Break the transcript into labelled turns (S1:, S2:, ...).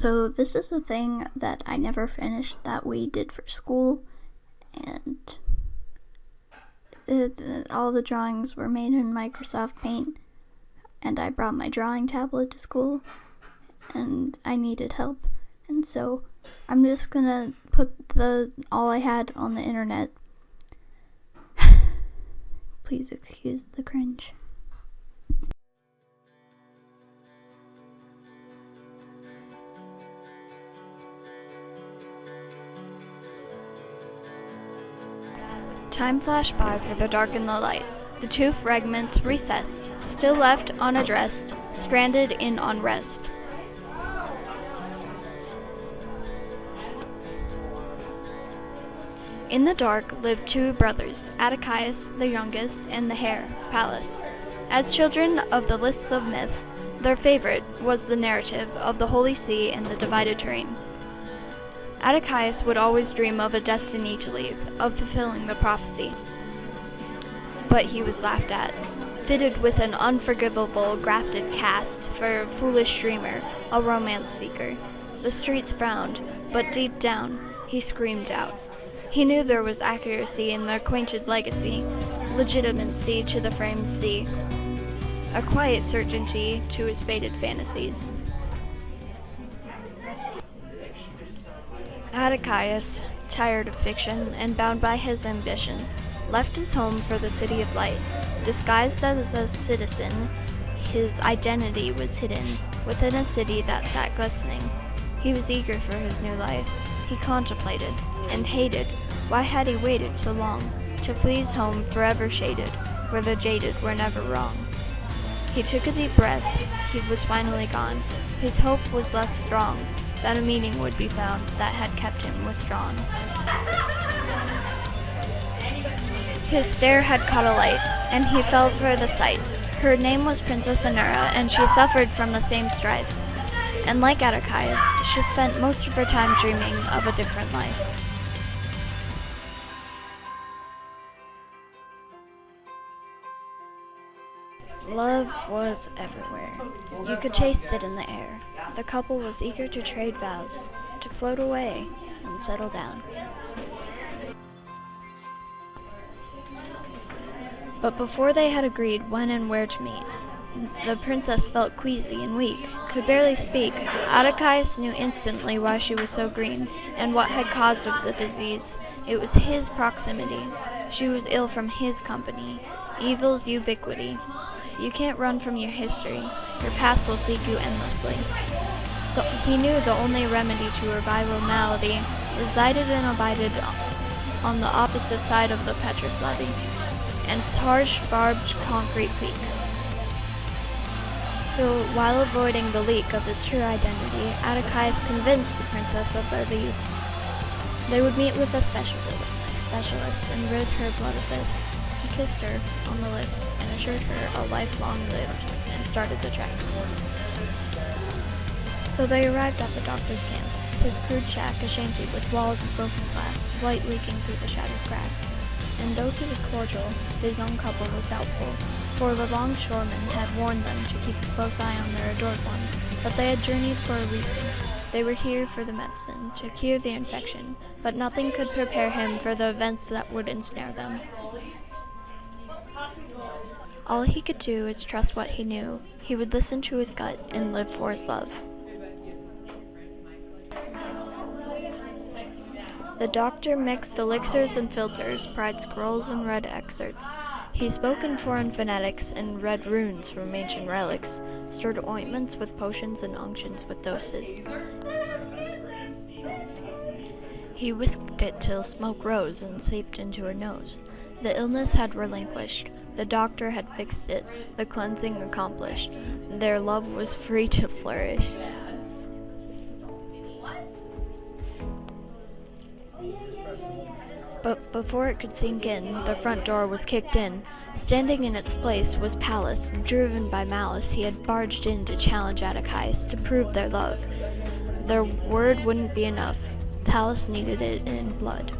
S1: So this is a thing that I never finished that we did for school, and all the drawings were made in Microsoft Paint, and I brought my drawing tablet to school, and I needed help, and so I'm just gonna put all I had on the internet. Please excuse the cringe. Time flashed by for the dark and the light. The two fragments recessed, still left unaddressed, stranded in unrest. In the dark lived two brothers, Atticus, the youngest, and the heir, Pallas. As children of the lists of myths, their favorite was the narrative of the Holy See and the divided terrain. Atticus would always dream of a destiny to leave, of fulfilling the prophecy. But he was laughed at, fitted with an unforgivable grafted cast for a foolish dreamer, a romance seeker. The streets frowned, but deep down, he screamed out. He knew there was accuracy in the acquainted legacy, legitimacy to the framed sea, a quiet certainty to his faded fantasies. Atticus, tired of fiction and bound by his ambition, left his home for the city of light. Disguised as a citizen, his identity was hidden within a city that sat glistening. He was eager for his new life. He contemplated and hated. Why had he waited so long to flee his home forever shaded, where the jaded were never wrong? He took a deep breath. He was finally gone. His hope was left strong, that a meaning would be found that had kept him withdrawn. His stare had caught a light, and he fell for the sight. Her name was Princess Anura, and she suffered from the same strife. And like Atticus, she spent most of her time dreaming of a different life. Love was everywhere. You could taste it in the air. The couple was eager to trade vows, to float away and settle down. But before they had agreed when and where to meet, the princess felt queasy and weak, could barely speak. Atticus knew instantly why she was so green, and what had caused of the disease. It was his proximity. She was ill from his company. Evil's ubiquity. You can't run from your history. Your past will seek you endlessly. He knew the only remedy to revival malady resided and abided on the opposite side of the Petrus levee, and its harsh, barbed concrete peak. So, while avoiding the leak of his true identity, Atticus convinced the princess of their leave. They would meet with a specialist and rid her blood of this. He kissed her on the lips and assured her a life long lived, and started the trek. So they arrived at the doctor's camp, his crude shack a shanty with walls of broken glass, light leaking through the shattered cracks. And though he was cordial, the young couple was doubtful, for the longshoremen had warned them to keep a close eye on their adored ones, but they had journeyed for a reason. They were here for the medicine, to cure the infection, but nothing could prepare him for the events that would ensnare them. All he could do is trust what he knew. He would listen to his gut and live for his love. The doctor mixed elixirs and filters, pried scrolls and read excerpts. He spoke in foreign phonetics and read runes from ancient relics, stirred ointments with potions and unctions with doses. He whisked it till smoke rose and seeped into her nose. The illness had relinquished. The doctor had fixed it, the cleansing accomplished. Their love was free to flourish. But before it could sink in, the front door was kicked in. Standing in its place was Pallas. Driven by malice, he had barged in to challenge Atticus, to prove their love. Their word wouldn't be enough. Pallas needed it in blood.